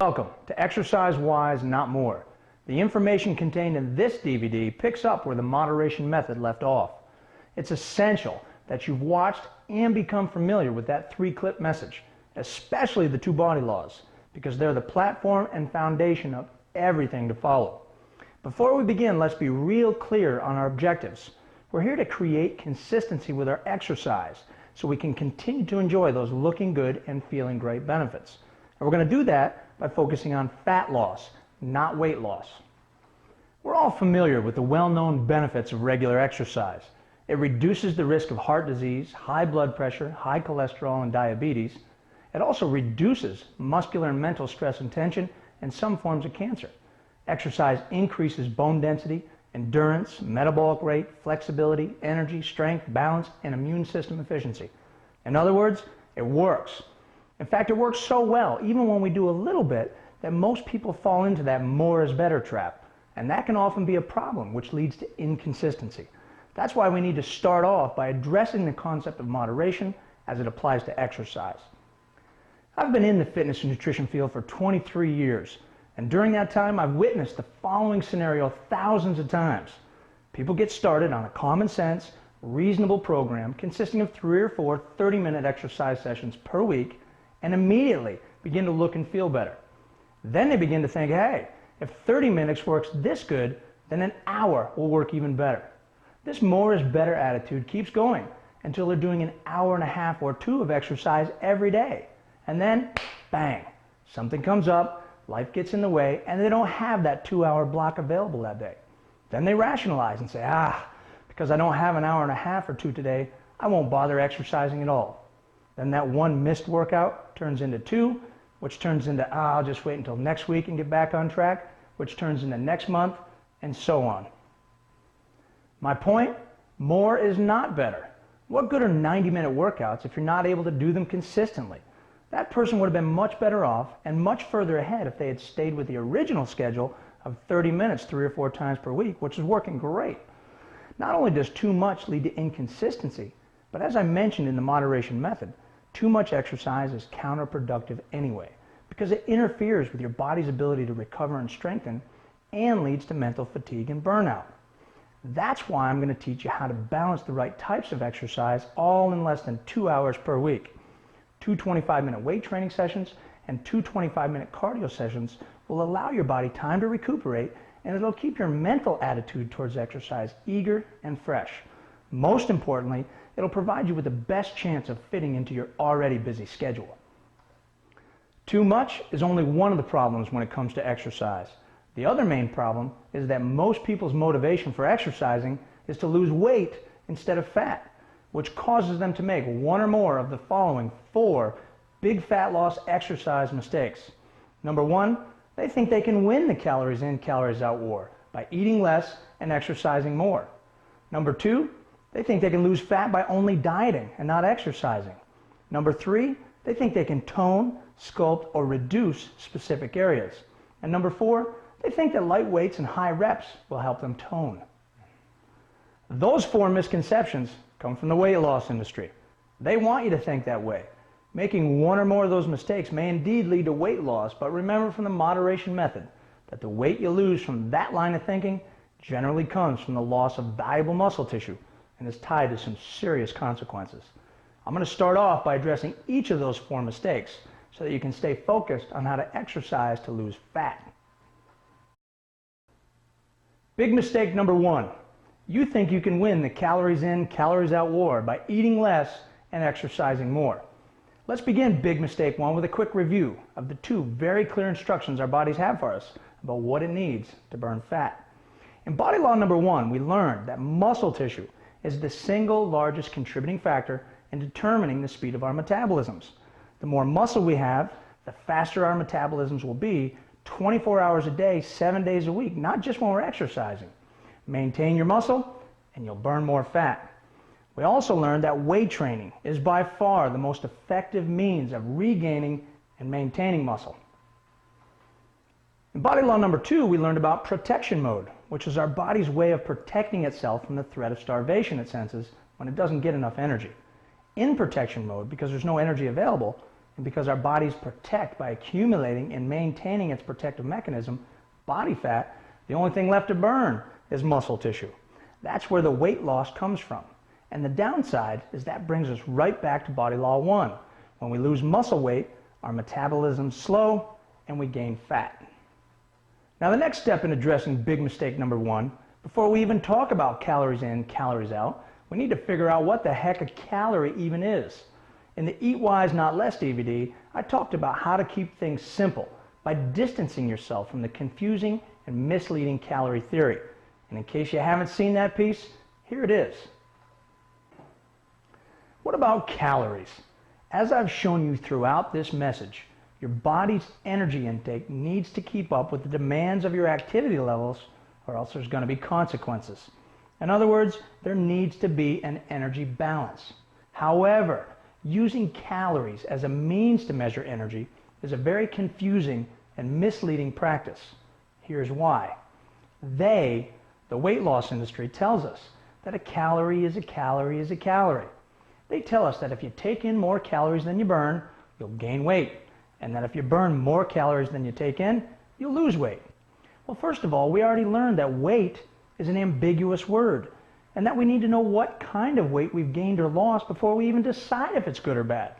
Welcome to Exercise Wise, Not More. The information contained in this DVD picks up where the moderation method left off. It's essential that you've watched and become familiar with that 3-clip message, especially the 2 body laws, because they're the platform and foundation of everything to follow. Before we begin, let's be real clear on our objectives. We're here to create consistency with our exercise so we can continue to enjoy those looking good and feeling great benefits. And we're going to do that by focusing on fat loss, not weight loss. We're all familiar with the well-known benefits of regular exercise. It reduces the risk of heart disease, high blood pressure, high cholesterol, and diabetes. It also reduces muscular and mental stress and tension and some forms of cancer. Exercise increases bone density, endurance, metabolic rate, flexibility, energy, strength, balance, and immune system efficiency. In other words, it works. In fact, it works so well, even when we do a little bit, that most people fall into that more is better trap. And that can often be a problem, which leads to inconsistency. That's why we need to start off by addressing the concept of moderation as it applies to exercise. I've been in the fitness and nutrition field for 23 years, and during that time I've witnessed the following scenario thousands of times. People get started on a common sense, reasonable program consisting of 3 or 4 30-minute exercise sessions per week and immediately begin to look and feel better. Then they begin to think, hey, if 30 minutes works this good, then an hour will work even better. This more is better attitude keeps going until they're doing an hour and a half or 2 of exercise every day. And then, bang, something comes up, life gets in the way, and they don't have that 2-hour block available that day. Then they rationalize and say, because I don't have an hour and a half or 2 today, I won't bother exercising at all. Then that 1 missed workout turns into 2, which turns into, I'll just wait until next week and get back on track, which turns into next month, and so on. My point, more is not better. What good are 90-minute workouts if you're not able to do them consistently? That person would have been much better off and much further ahead if they had stayed with the original schedule of 30 minutes 3 or 4 times per week, which is working great. Not only does too much lead to inconsistency, but as I mentioned in the moderation method, too much exercise is counterproductive anyway, because it interferes with your body's ability to recover and strengthen and leads to mental fatigue and burnout. That's why I'm going to teach you how to balance the right types of exercise all in less than 2 hours per week. 2 25-minute weight training sessions and 2 25-minute cardio sessions will allow your body time to recuperate, and it'll keep your mental attitude towards exercise eager and fresh. Most importantly, it'll provide you with the best chance of fitting into your already busy schedule. Too much is only one of the problems when it comes to exercise. The other main problem is that most people's motivation for exercising is to lose weight instead of fat, which causes them to make 1 or more of the following 4 big fat loss exercise mistakes. Number 1, they think they can win the calories in, calories out war by eating less and exercising more. Number 2, they think they can lose fat by only dieting and not exercising. Number 3, they think they can tone, sculpt, or reduce specific areas. And number 4, they think that light weights and high reps will help them tone. Those 4 misconceptions come from the weight loss industry. They want you to think that way. Making 1 or more of those mistakes may indeed lead to weight loss, but remember from the moderation method that the weight you lose from that line of thinking generally comes from the loss of valuable muscle tissue and is tied to some serious consequences. I'm going to start off by addressing each of those 4 mistakes so that you can stay focused on how to exercise to lose fat. Big mistake number 1. You think you can win the calories in, calories out war by eating less and exercising more. Let's begin big mistake 1 with a quick review of the 2 very clear instructions our bodies have for us about what it needs to burn fat. In body law number 1, we learned that muscle tissue is the single largest contributing factor in determining the speed of our metabolisms. The more muscle we have, the faster our metabolisms will be 24 hours a day, 7 days a week, not just when we're exercising. Maintain your muscle and you'll burn more fat. We also learned that weight training is by far the most effective means of regaining and maintaining muscle. In body law number 2, we learned about protection mode, which is our body's way of protecting itself from the threat of starvation it senses when it doesn't get enough energy. In protection mode, because there's no energy available, And because our bodies protect by accumulating and maintaining its protective mechanism, body fat, the only thing left to burn is muscle tissue. That's where the weight loss comes from. And the downside is that brings us right back to body law 1. When we lose muscle weight, our metabolism's slow and we gain fat. Now the next step in addressing big mistake number 1, before we even talk about calories in, calories out, we need to figure out what the heck a calorie even is. In the Eat Wise Not Less DVD, I talked about how to keep things simple by distancing yourself from the confusing and misleading calorie theory. And in case you haven't seen that piece, here it is. What about calories? As I've shown you throughout this message, your body's energy intake needs to keep up with the demands of your activity levels, or else there's going to be consequences. In other words, there needs to be an energy balance. However, using calories as a means to measure energy is a very confusing and misleading practice. Here's why. The weight loss industry, tells us that a calorie is a calorie is a calorie. They tell us that if you take in more calories than you burn, you'll gain weight, and that if you burn more calories than you take in, you'll lose weight. Well, first of all, we already learned that weight is an ambiguous word, and that we need to know what kind of weight we've gained or lost before we even decide if it's good or bad.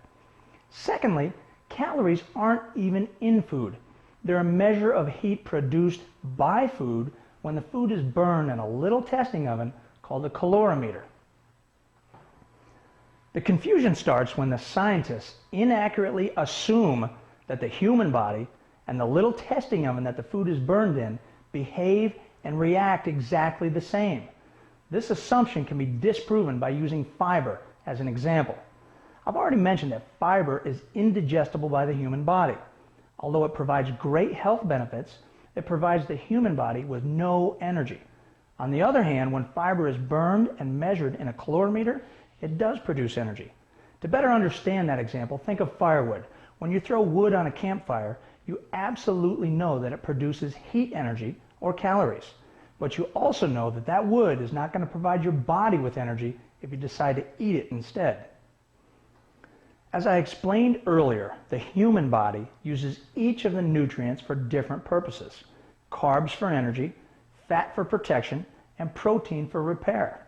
Secondly, calories aren't even in food. They're a measure of heat produced by food when the food is burned in a little testing oven called a calorimeter. The confusion starts when the scientists inaccurately assume that the human body and the little testing oven that the food is burned in behave and react exactly the same. This assumption can be disproven by using fiber as an example. I've already mentioned that fiber is indigestible by the human body. Although it provides great health benefits, it provides the human body with no energy. On the other hand, when fiber is burned and measured in a calorimeter, it does produce energy. To better understand that example, think of firewood. When you throw wood on a campfire, you absolutely know that it produces heat energy or calories. But you also know that that wood is not going to provide your body with energy if you decide to eat it instead. As I explained earlier, the human body uses each of the nutrients for different purposes. Carbs for energy, fat for protection, and protein for repair.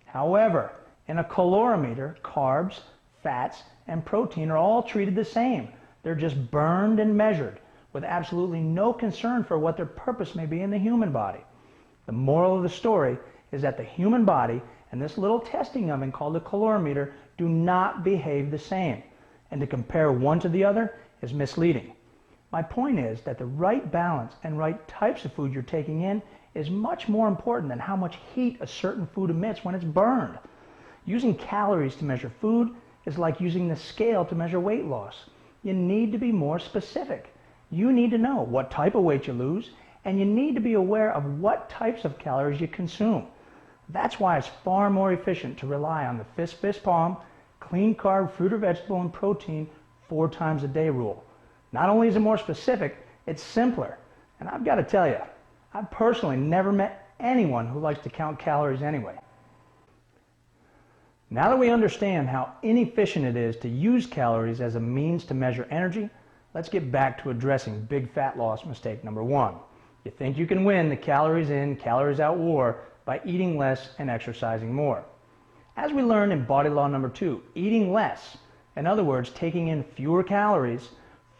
However, in a calorimeter, carbs, fats, and protein are all treated the same. They're just burned and measured with absolutely no concern for what their purpose may be in the human body. The moral of the story is that the human body and this little testing oven called a calorimeter do not behave the same, and to compare one to the other is misleading. My point is that the right balance and right types of food you're taking in is much more important than how much heat a certain food emits when it's burned. Using calories to measure food is like using the scale to measure weight loss. You need to be more specific. You need to know what type of weight you lose, and you need to be aware of what types of calories you consume. That's why it's far more efficient to rely on the fist palm, clean carb, fruit or vegetable, and protein 4 times a day rule. Not only is it more specific, it's simpler. And I've got to tell you, I've personally never met anyone who likes to count calories anyway. Now that we understand how inefficient it is to use calories as a means to measure energy, let's get back to addressing big fat loss mistake number 1. You think you can win the calories in, calories out war by eating less and exercising more. As we learned in body law number 2, eating less, in other words, taking in fewer calories,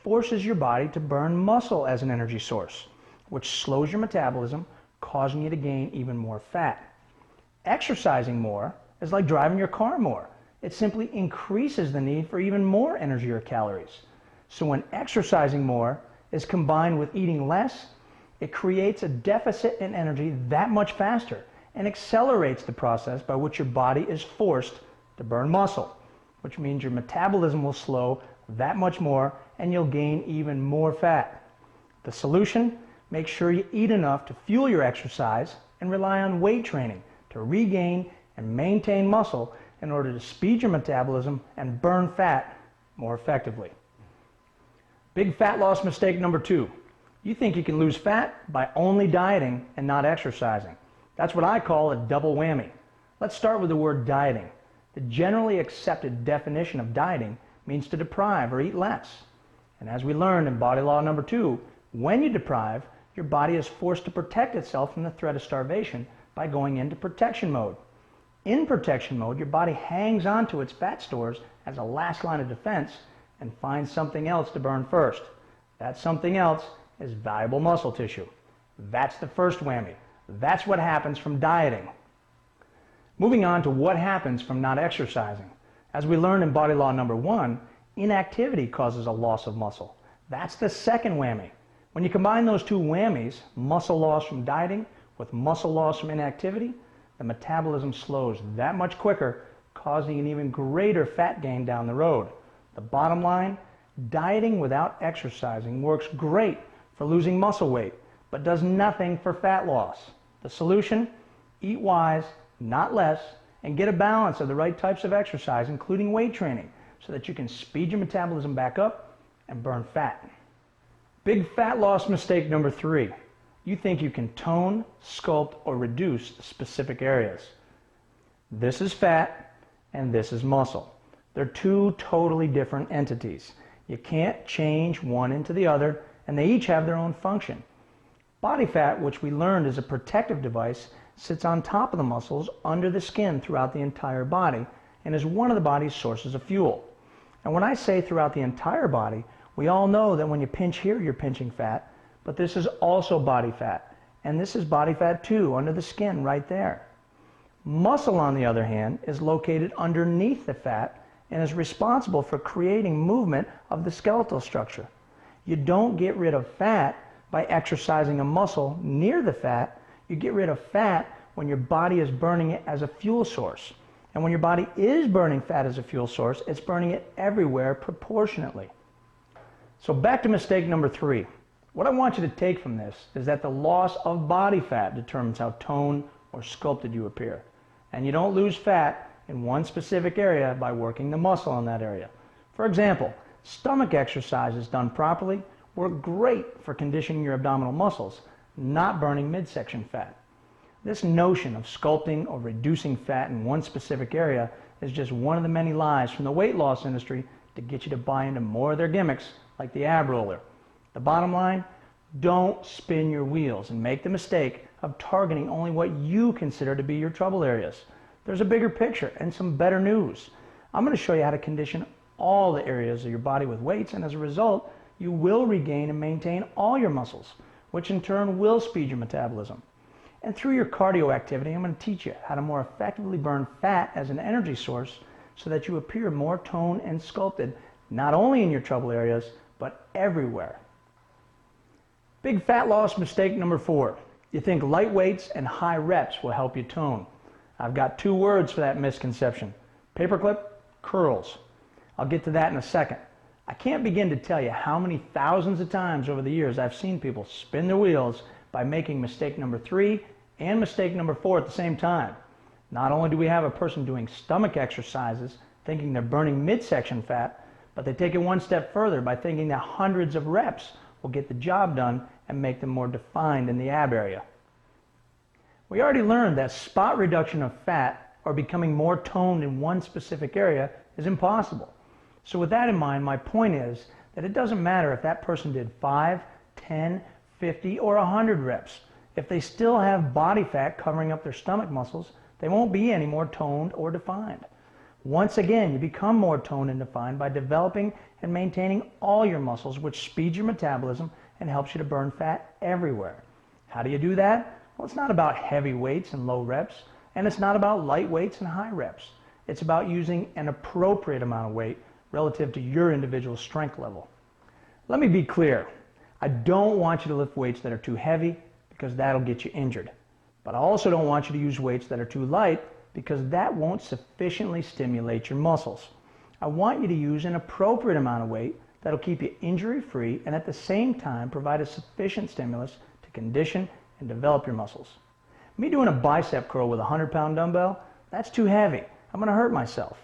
forces your body to burn muscle as an energy source, which slows your metabolism, causing you to gain even more fat. Exercising more is like driving your car more. It simply increases the need for even more energy or calories. So when exercising more is combined with eating less, it creates a deficit in energy that much faster and accelerates the process by which your body is forced to burn muscle, which means your metabolism will slow that much more and you'll gain even more fat. The solution? Make sure you eat enough to fuel your exercise and rely on weight training to regain and maintain muscle in order to speed your metabolism and burn fat more effectively. Big fat loss mistake number 2. You think you can lose fat by only dieting and not exercising. That's what I call a double whammy. Let's start with the word dieting. The generally accepted definition of dieting means to deprive or eat less. And as we learned in body law number 2, when you deprive, your body is forced to protect itself from the threat of starvation by going into protection mode. In protection mode, your body hangs onto its fat stores as a last line of defense and finds something else to burn first. That something else is valuable muscle tissue. That's the first whammy. That's what happens from dieting. Moving on to what happens from not exercising. As we learned in body law number 1, inactivity causes a loss of muscle. That's the second whammy. When you combine those two whammies, muscle loss from dieting with muscle loss from inactivity, the metabolism slows that much quicker, causing an even greater fat gain down the road. The bottom line, dieting without exercising works great for losing muscle weight, but does nothing for fat loss. The solution? Eat wise, not less, and get a balance of the right types of exercise, including weight training, so that you can speed your metabolism back up and burn fat. Big fat loss mistake number 3. You think you can tone, sculpt, or reduce specific areas. This is fat and this is muscle. They're two totally different entities. You can't change one into the other, and they each have their own function. Body fat, which we learned is a protective device, sits on top of the muscles under the skin throughout the entire body and is one of the body's sources of fuel. And when I say throughout the entire body, we all know that when you pinch here, you're pinching fat, but this is also body fat. And this is body fat too, under the skin right there. Muscle, on the other hand, is located underneath the fat and is responsible for creating movement of the skeletal structure. You don't get rid of fat by exercising a muscle near the fat. You get rid of fat when your body is burning it as a fuel source. And when your body is burning fat as a fuel source, it's burning it everywhere proportionately. So back to mistake number 3. What I want you to take from this is that the loss of body fat determines how toned or sculpted you appear. And you don't lose fat in one specific area by working the muscle in that area. For example, stomach exercises done properly work great for conditioning your abdominal muscles, not burning midsection fat. This notion of sculpting or reducing fat in one specific area is just one of the many lies from the weight loss industry to get you to buy into more of their gimmicks, like the ab roller. The bottom line, don't spin your wheels and make the mistake of targeting only what you consider to be your trouble areas. There's a bigger picture and some better news. I'm going to show you how to condition all the areas of your body with weights, and as a result, you will regain and maintain all your muscles, which in turn will speed your metabolism. And through your cardio activity, I'm going to teach you how to more effectively burn fat as an energy source so that you appear more toned and sculpted, not only in your trouble areas, but everywhere. Big fat loss mistake number 4. You think light weights and high reps will help you tone. I've got 2 words for that misconception: paperclip, curls. I'll get to that in a second. I can't begin to tell you how many thousands of times over the years I've seen people spin their wheels by making mistake number 3 and mistake number 4 at the same time. Not only do we have a person doing stomach exercises thinking they're burning midsection fat, but they take it one step further by thinking that hundreds of reps will get the job done and make them more defined in the ab area. We already learned that spot reduction of fat or becoming more toned in one specific area is impossible. So with that in mind, my point is that it doesn't matter if that person did 5, 10, 50, or 100 reps. If they still have body fat covering up their stomach muscles, they won't be any more toned or defined. Once again, you become more toned and defined by developing and maintaining all your muscles, which speeds your metabolism and helps you to burn fat everywhere. How do you do that? Well, it's not about heavy weights and low reps, and it's not about light weights and high reps. It's about using an appropriate amount of weight relative to your individual strength level. Let me be clear. I don't want you to lift weights that are too heavy, because that'll get you injured. But I also don't want you to use weights that are too light, because that won't sufficiently stimulate your muscles. I want you to use an appropriate amount of weight that'll keep you injury-free and at the same time provide a sufficient stimulus to condition and develop your muscles. Me doing a bicep curl with a 100-pound dumbbell, that's too heavy. I'm going to hurt myself.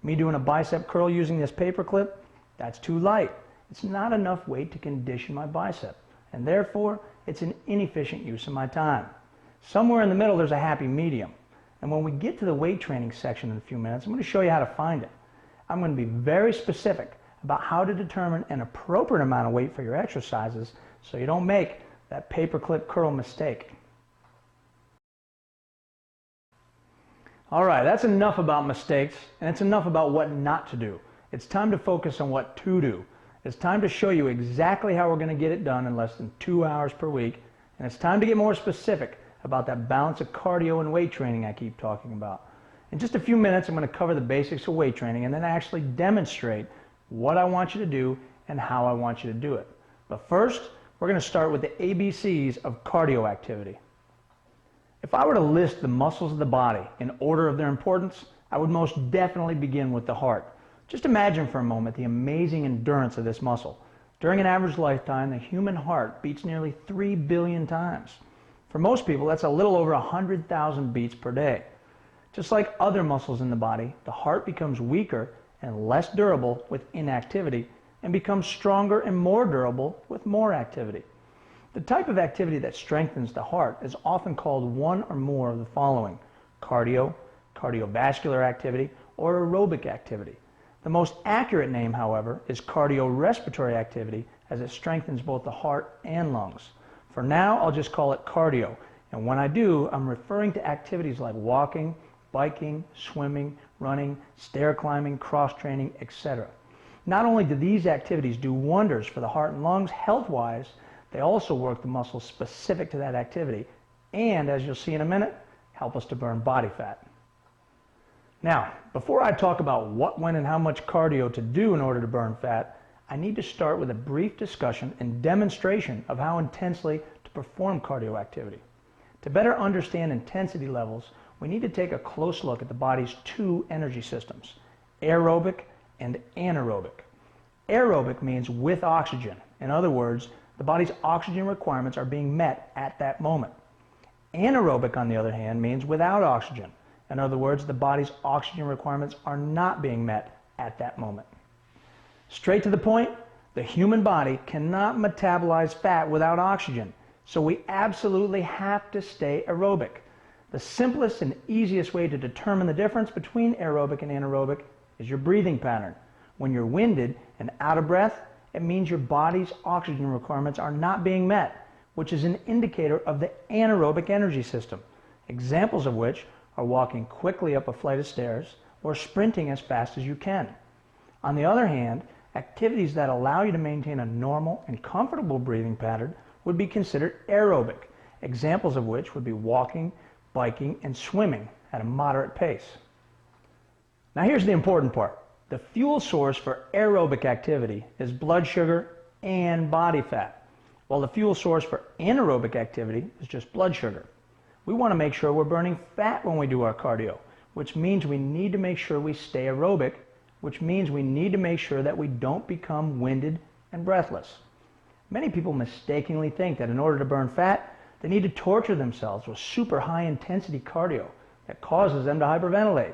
Me doing a bicep curl using this paper clip, that's too light. It's not enough weight to condition my bicep, and therefore it's an inefficient use of my time. Somewhere in the middle there's a happy medium. And when we get to the weight training section in a few minutes, I'm going to show you how to find it. I'm going to be very specific about how to determine an appropriate amount of weight for your exercises so you don't make that paperclip curl mistake. Alright, that's enough about mistakes, and it's enough about what not to do. It's time to focus on what to do. It's time to show you exactly how we're going to get it done in less than 2 hours per week, and it's time to get more specific about that balance of cardio and weight training I keep talking about. In just a few minutes, I'm going to cover the basics of weight training and then actually demonstrate what I want you to do and how I want you to do it. But first, we're going to start with the ABCs of cardio activity. If I were to list the muscles of the body in order of their importance, I would most definitely begin with the heart. Just imagine for a moment the amazing endurance of this muscle. During an average lifetime, the human heart beats nearly 3 billion times. For most people, that's a little over 100,000 beats per day. Just like other muscles in the body, the heart becomes weaker and less durable with inactivity and becomes stronger and more durable with more activity. The type of activity that strengthens the heart is often called one or more of the following: cardio, cardiovascular activity, or aerobic activity. The most accurate name, however, is cardiorespiratory activity, as it strengthens both the heart and lungs. For now, I'll just call it cardio, and when I do, I'm referring to activities like walking, biking, swimming, running, stair climbing, cross training, etc. Not only do these activities do wonders for the heart and lungs health-wise, they also work the muscles specific to that activity, and as you'll see in a minute, help us to burn body fat. Now, before I talk about what, when, and how much cardio to do in order to burn fat, I need to start with a brief discussion and demonstration of how intensely to perform cardio activity. To better understand intensity levels, we need to take a close look at the body's two energy systems, aerobic and anaerobic. Aerobic means with oxygen. In other words, the body's oxygen requirements are being met at that moment. Anaerobic, on the other hand, means without oxygen. In other words, the body's oxygen requirements are not being met at that moment. Straight to the point, the human body cannot metabolize fat without oxygen, so we absolutely have to stay aerobic. The simplest and easiest way to determine the difference between aerobic and anaerobic is your breathing pattern. When you're winded and out of breath, it means your body's oxygen requirements are not being met, which is an indicator of the anaerobic energy system, examples of which are walking quickly up a flight of stairs or sprinting as fast as you can. On the other hand, activities that allow you to maintain a normal and comfortable breathing pattern would be considered aerobic, examples of which would be walking, biking, and swimming at a moderate pace. Now here's the important part. The fuel source for aerobic activity is blood sugar and body fat, while the fuel source for anaerobic activity is just blood sugar. We want to make sure we're burning fat when we do our cardio, which means we need to make sure we stay aerobic, which means we need to make sure that we don't become winded and breathless. Many people mistakenly think that in order to burn fat, they need to torture themselves with super high intensity cardio that causes them to hyperventilate.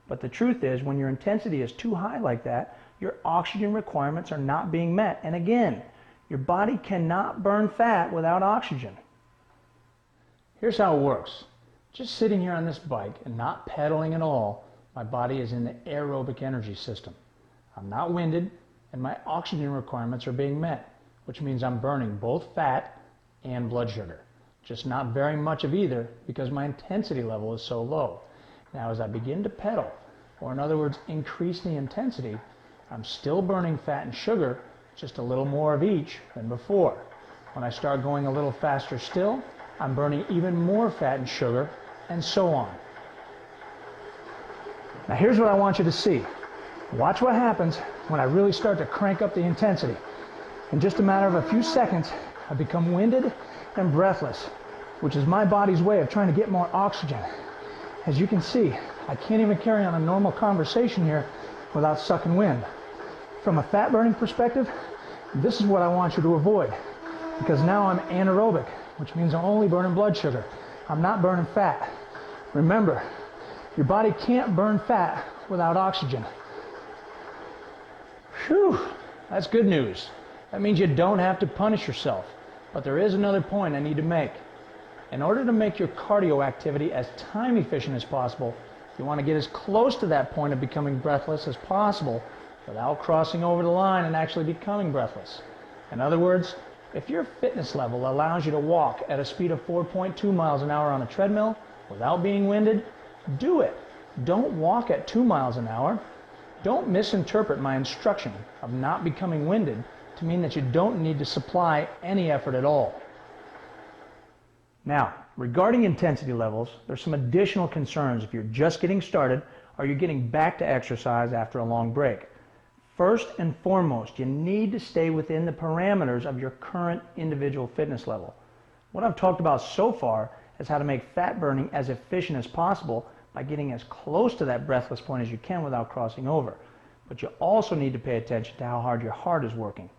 But the truth is, when your intensity is too high like that, your oxygen requirements are not being met. And again, your body cannot burn fat without oxygen. Here's how it works. Just sitting here on this bike and not pedaling at all, my body is in the aerobic energy system. I'm not winded, and my oxygen requirements are being met, which means I'm burning both fat and blood sugar. Just not very much of either because my intensity level is so low. Now as I begin to pedal, or in other words increase the intensity, I'm still burning fat and sugar, just a little more of each than before. When I start going a little faster still, I'm burning even more fat and sugar, and so on. Now here's what I want you to see. Watch what happens when I really start to crank up the intensity. In just a matter of a few seconds, I become winded and breathless, which is my body's way of trying to get more oxygen. As you can see, I can't even carry on a normal conversation here without sucking wind. From a fat burning perspective, this is what I want you to avoid, because now I'm anaerobic, which means I'm only burning blood sugar. I'm not burning fat. Remember, your body can't burn fat without oxygen. Whew, that's good news. That means you don't have to punish yourself. But there is another point I need to make. In order to make your cardio activity as time efficient as possible, You want to get as close to that point of becoming breathless as possible without crossing over the line and actually becoming breathless. In other words, if your fitness level allows you to walk at a speed of 4.2 miles an hour on a treadmill without being winded, do it. Don't walk at 2 miles an hour. Don't misinterpret my instruction of not becoming winded to mean that you don't need to supply any effort at all. Now, regarding intensity levels, there's some additional concerns if you're just getting started or you're getting back to exercise after a long break. First and foremost, you need to stay within the parameters of your current individual fitness level. What I've talked about so far is how to make fat burning as efficient as possible by getting as close to that breathless point as you can without crossing over. But you also need to pay attention to how hard your heart is working.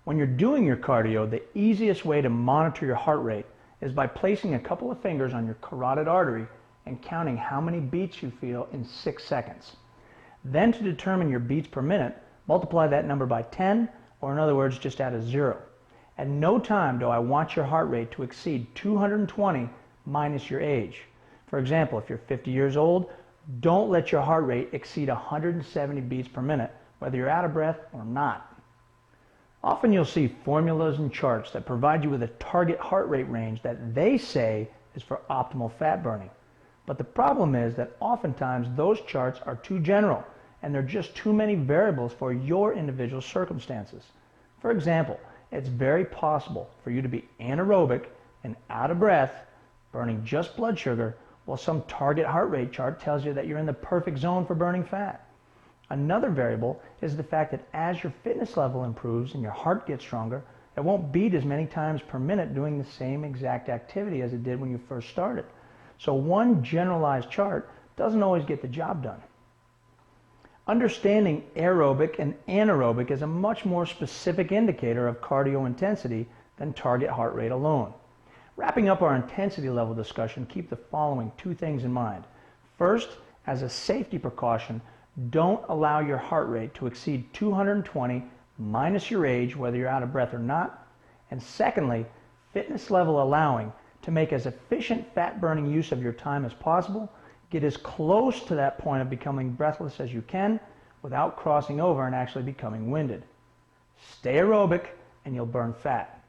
When you're doing your cardio, the easiest way to monitor your heart rate is by placing a couple of fingers on your carotid artery and counting how many beats you feel in 6 seconds. Then to determine your beats per minute, multiply that number by 10, or in other words, just add a 0. At no time do I want your heart rate to exceed 220 minus your age. For example, if you're 50 years old, don't let your heart rate exceed 170 beats per minute, whether you're out of breath or not. Often you'll see formulas and charts that provide you with a target heart rate range that they say is for optimal fat burning. But the problem is that oftentimes those charts are too general and there are just too many variables for your individual circumstances. For example, it's very possible for you to be anaerobic and out of breath, burning just blood sugar, while some target heart rate chart tells you that you're in the perfect zone for burning fat. Another variable is the fact that as your fitness level improves and your heart gets stronger, it won't beat as many times per minute doing the same exact activity as it did when you first started. So one generalized chart doesn't always get the job done. Understanding aerobic and anaerobic is a much more specific indicator of cardio intensity than target heart rate alone. Wrapping up our intensity level discussion, keep the following 2 things in mind. First, as a safety precaution, don't allow your heart rate to exceed 220 minus your age, whether you're out of breath or not. And secondly, fitness level allowing, to make as efficient fat burning use of your time as possible, get as close to that point of becoming breathless as you can without crossing over and actually becoming winded. Stay aerobic and you'll burn fat.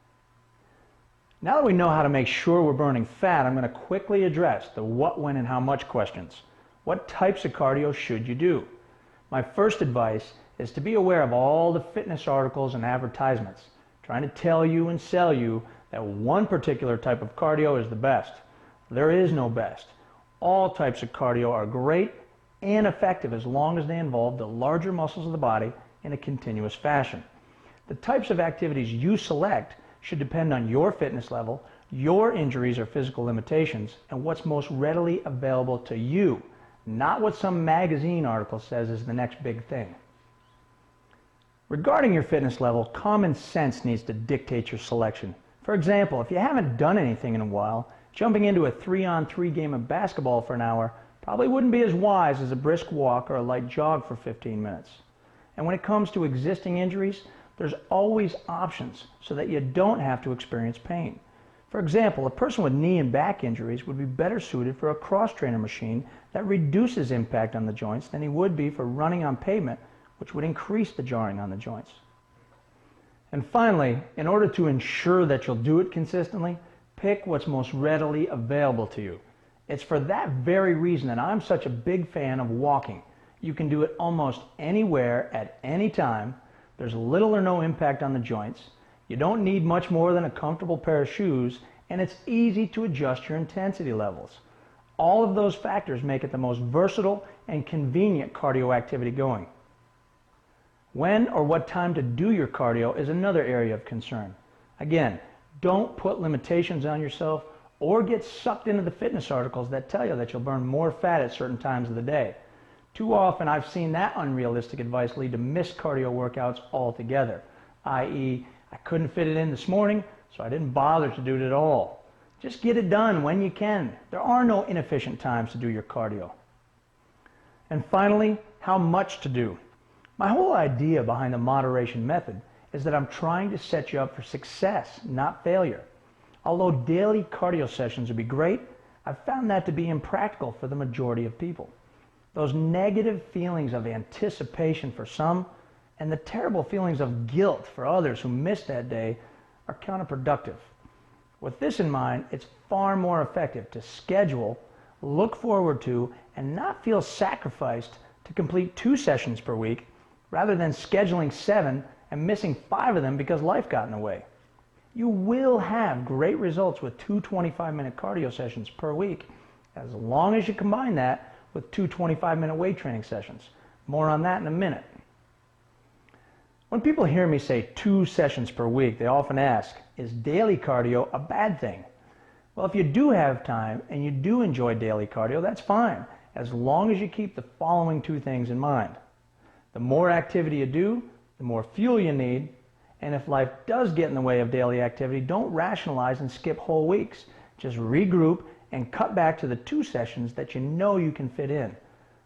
Now that we know how to make sure we're burning fat, I'm going to quickly address the what, when, and how much questions. What types of cardio should you do? My first advice is to be aware of all the fitness articles and advertisements trying to tell you and sell you that one particular type of cardio is the best. There is no best. All types of cardio are great and effective as long as they involve the larger muscles of the body in a continuous fashion. The types of activities you select should depend on your fitness level, your injuries or physical limitations, and what's most readily available to you, not what some magazine article says is the next big thing. Regarding your fitness level, common sense needs to dictate your selection. For example, if you haven't done anything in a while, jumping into a 3-on-3 game of basketball for an hour probably wouldn't be as wise as a brisk walk or a light jog for 15 minutes. And when it comes to existing injuries, there's always options so that you don't have to experience pain. For example, a person with knee and back injuries would be better suited for a cross-trainer machine that reduces impact on the joints than he would be for running on pavement, which would increase the jarring on the joints. And finally, in order to ensure that you'll do it consistently, pick what's most readily available to you. It's for that very reason that I'm such a big fan of walking. You can do it almost anywhere at any time. There's little or no impact on the joints. You don't need much more than a comfortable pair of shoes, and it's easy to adjust your intensity levels. All of those factors make it the most versatile and convenient cardio activity going. When or what time to do your cardio is another area of concern. Again, don't put limitations on yourself or get sucked into the fitness articles that tell you that you'll burn more fat at certain times of the day. Too often I've seen that unrealistic advice lead to missed cardio workouts altogether, i.e., I couldn't fit it in this morning, so I didn't bother to do it at all. Just get it done when you can. There are no inefficient times to do your cardio. And finally, how much to do. My whole idea behind the moderation method is that I'm trying to set you up for success, not failure. Although daily cardio sessions would be great, I've found that to be impractical for the majority of people. Those negative feelings of anticipation for some and the terrible feelings of guilt for others who missed that day are counterproductive. With this in mind, it's far more effective to schedule, look forward to, and not feel sacrificed to complete 2 sessions per week rather than scheduling 7 and missing 5 of them because life got in the way. You will have great results with 2 25-minute cardio sessions per week as long as you combine that with 2 25-minute weight training sessions. More on that in a minute. When people hear me say 2 sessions per week, they often ask, is daily cardio a bad thing? Well, if you do have time and you do enjoy daily cardio, that's fine, as long as you keep the following 2 things in mind. The more activity you do, the more fuel you need, and if life does get in the way of daily activity, don't rationalize and skip whole weeks. Just regroup and cut back to the 2 sessions that you know you can fit in.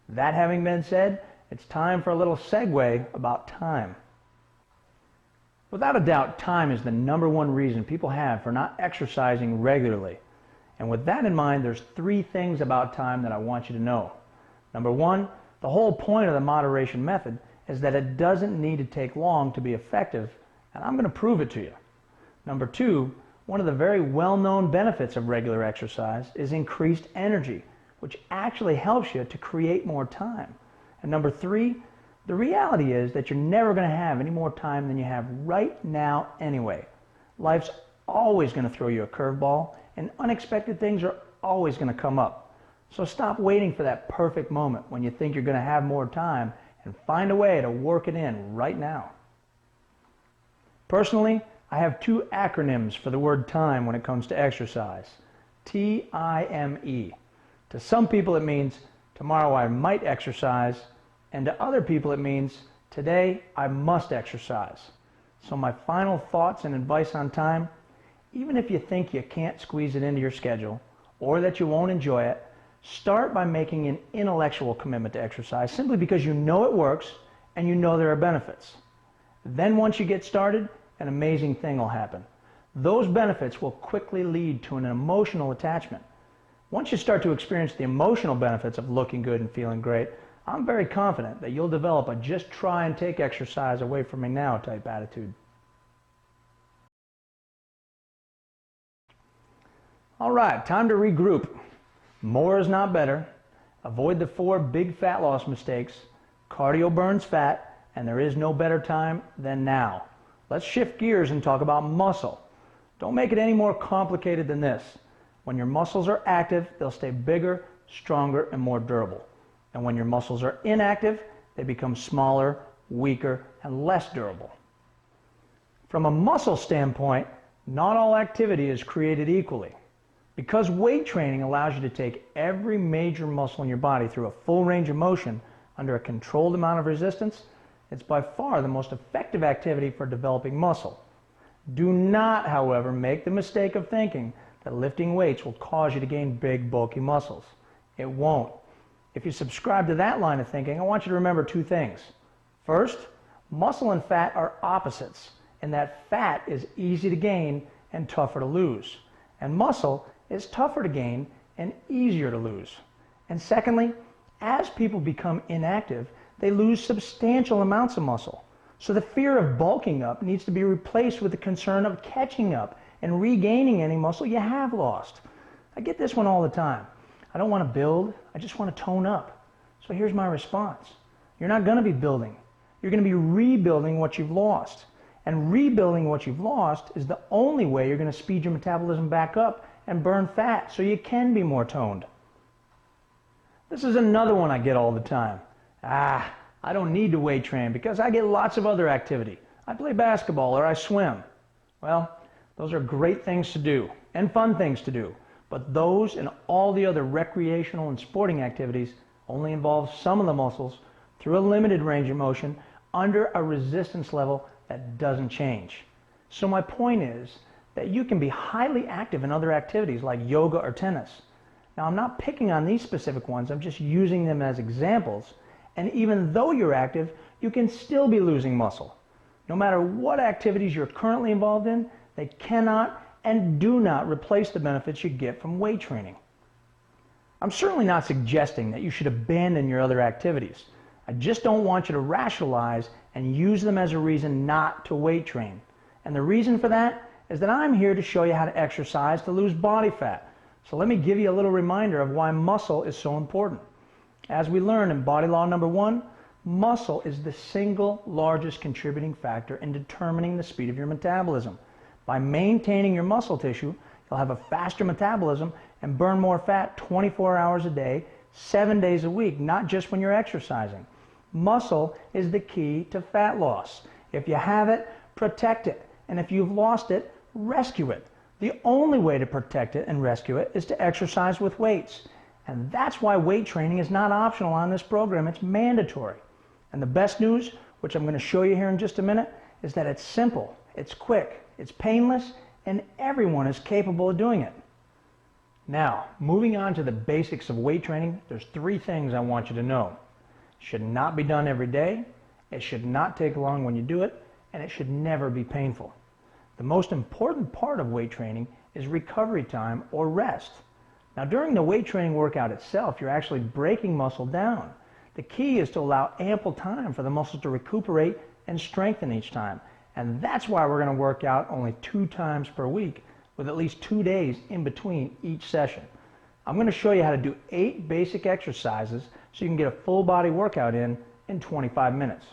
That having been said, it's time for a little segue about time. Without a doubt, time is the #1 reason people have for not exercising regularly. And with that in mind, there's 3 things about time that I want you to know. Number 1, the whole point of the moderation method is that it doesn't need to take long to be effective, and I'm going to prove it to you. Number 2, one of the very well-known benefits of regular exercise is increased energy, which actually helps you to create more time. And number 3, the reality is that you're never going to have any more time than you have right now anyway. Life's always going to throw you a curveball, and unexpected things are always going to come up. So stop waiting for that perfect moment when you think you're going to have more time and find a way to work it in right now. Personally, I have 2 acronyms for the word time when it comes to exercise. TIME. To some people it means tomorrow I might exercise, and to other people it means today I must exercise. So my final thoughts and advice on time: even if you think you can't squeeze it into your schedule or that you won't enjoy it, start by making an intellectual commitment to exercise simply because you know it works and you know there are benefits. Then once you get started, an amazing thing will happen. Those benefits will quickly lead to an emotional attachment. Once you start to experience the emotional benefits of looking good and feeling great, I'm very confident that you'll develop a just try and take exercise away from me now type attitude. All right, time to regroup. More is not better. Avoid the 4 big fat loss mistakes. Cardio burns fat, and there is no better time than now. Let's shift gears and talk about muscle. Don't make it any more complicated than this. When your muscles are active, they'll stay bigger, stronger, and more durable. And when your muscles are inactive, they become smaller, weaker, and less durable. From a muscle standpoint, not all activity is created equally. Because weight training allows you to take every major muscle in your body through a full range of motion under a controlled amount of resistance, it's by far the most effective activity for developing muscle. Do not, however, make the mistake of thinking that lifting weights will cause you to gain big, bulky muscles. It won't. If you subscribe to that line of thinking, I want you to remember 2 things. First, muscle and fat are opposites, in that fat is easy to gain and tougher to lose, and muscle is tougher to gain and easier to lose. And secondly, as people become inactive, they lose substantial amounts of muscle. So the fear of bulking up needs to be replaced with the concern of catching up and regaining any muscle you have lost. I get this one all the time. I don't want to build, I just want to tone up. So here's my response. You're not going to be building. You're going to be rebuilding what you've lost. And rebuilding what you've lost is the only way you're going to speed your metabolism back up and burn fat so you can be more toned. This is another one I get all the time. I don't need to weight train because I get lots of other activity. I play basketball or I swim. Well, those are great things to do and fun things to do. But those and all the other recreational and sporting activities only involve some of the muscles through a limited range of motion under a resistance level that doesn't change. So my point is that you can be highly active in other activities like yoga or tennis. Now I'm not picking on these specific ones, I'm just using them as examples. And even though you're active, you can still be losing muscle. No matter what activities you're currently involved in, they cannot and do not replace the benefits you get from weight training. I'm certainly not suggesting that you should abandon your other activities. I just don't want you to rationalize and use them as a reason not to weight train. And the reason for that is that I'm here to show you how to exercise to lose body fat. So let me give you a little reminder of why muscle is so important. As we learned in body law number 1, muscle is the single largest contributing factor in determining the speed of your metabolism. By maintaining your muscle tissue, you'll have a faster metabolism and burn more fat 24 hours a day, 7 days a week, not just when you're exercising. Muscle is the key to fat loss. If you have it, protect it. And if you've lost it, rescue it. The only way to protect it and rescue it is to exercise with weights. And that's why weight training is not optional on this program, it's mandatory. And the best news, which I'm going to show you here in just a minute, is that it's simple, it's quick, it's painless, and everyone is capable of doing it. Now, moving on to the basics of weight training, there's 3 things I want you to know. It should not be done every day, it should not take long when you do it, and it should never be painful. The most important part of weight training is recovery time or rest. Now, during the weight training workout itself, you're actually breaking muscle down. The key is to allow ample time for the muscles to recuperate and strengthen each time. And that's why we're going to work out only 2 times per week with at least 2 days in between each session. I'm going to show you how to do 8 basic exercises so you can get a full body workout in 25 minutes.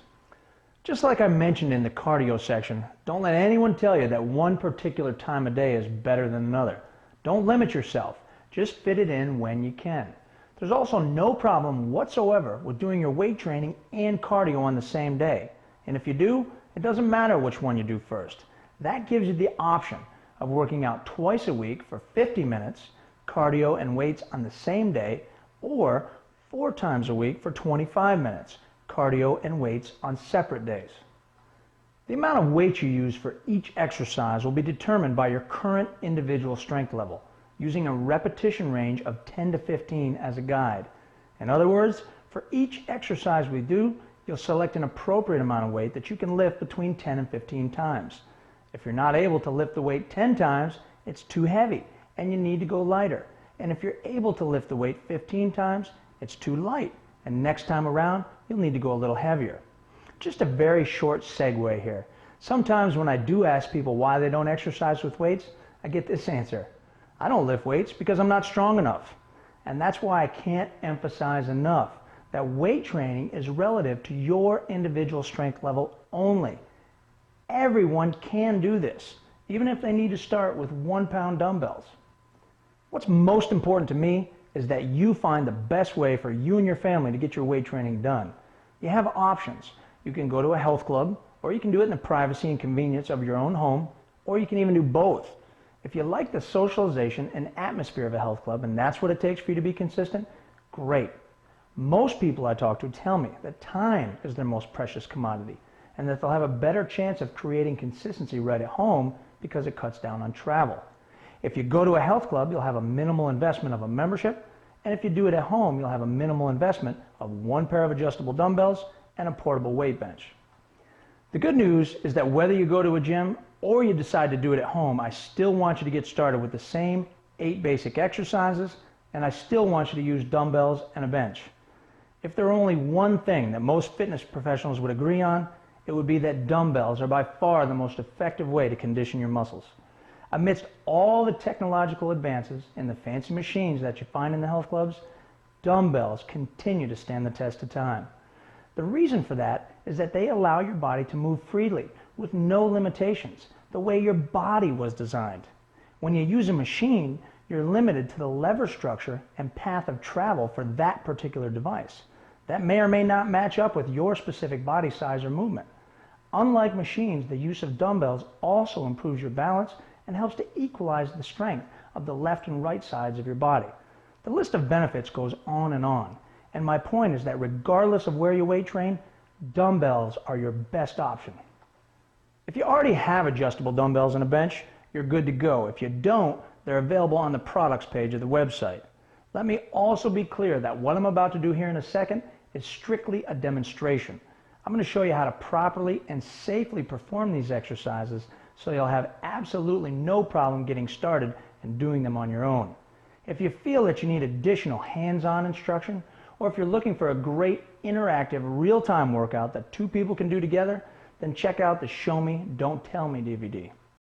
Just like I mentioned in the cardio section, don't let anyone tell you that one particular time of day is better than another. Don't limit yourself. Just fit it in when you can. There's also no problem whatsoever with doing your weight training and cardio on the same day. And if you do, it doesn't matter which one you do first. That gives you the option of working out twice a week for 50 minutes, cardio and weights on the same day, or 4 times a week for 25 minutes, cardio and weights on separate days. The amount of weight you use for each exercise will be determined by your current individual strength level, using a repetition range of 10 to 15 as a guide. In other words, for each exercise we do, you'll select an appropriate amount of weight that you can lift between 10 and 15 times. If you're not able to lift the weight 10 times, it's too heavy and you need to go lighter. And if you're able to lift the weight 15 times, it's too light. And next time around, you'll need to go a little heavier. Just a very short segue here. Sometimes when I do ask people why they don't exercise with weights, I get this answer. I don't lift weights because I'm not strong enough. And that's why I can't emphasize enough that weight training is relative to your individual strength level only. Everyone can do this, even if they need to start with 1-pound dumbbells. What's most important to me is that you find the best way for you and your family to get your weight training done. You have options. You can go to a health club, or you can do it in the privacy and convenience of your own home, or you can even do both. If you like the socialization and atmosphere of a health club, and that's what it takes for you to be consistent, great. Most people I talk to tell me that time is their most precious commodity, and that they'll have a better chance of creating consistency right at home because it cuts down on travel. If you go to a health club, you'll have a minimal investment of a membership, and if you do it at home, you'll have a minimal investment of 1 pair of adjustable dumbbells and a portable weight bench. The good news is that whether you go to a gym or you decide to do it at home, I still want you to get started with the same 8 basic exercises, and I still want you to use dumbbells and a bench. If there were only one thing that most fitness professionals would agree on, it would be that dumbbells are by far the most effective way to condition your muscles. Amidst all the technological advances in the fancy machines that you find in the health clubs, dumbbells continue to stand the test of time. The reason for that is that they allow your body to move freely with no limitations, the way your body was designed. When you use a machine, you're limited to the lever structure and path of travel for that particular device. That may or may not match up with your specific body size or movement. Unlike machines, the use of dumbbells also improves your balance and helps to equalize the strength of the left and right sides of your body. The list of benefits goes on, and my point is that regardless of where you weight train, dumbbells are your best option. If you already have adjustable dumbbells and a bench, you're good to go. If you don't, they're available on the products page of the website. Let me also be clear that what I'm about to do here in a second is strictly a demonstration. I'm going to show you how to properly and safely perform these exercises so you'll have absolutely no problem getting started and doing them on your own. If you feel that you need additional hands-on instruction, or if you're looking for a great interactive real-time workout that two people can do together, then check out the Show Me, Don't Tell Me DVD.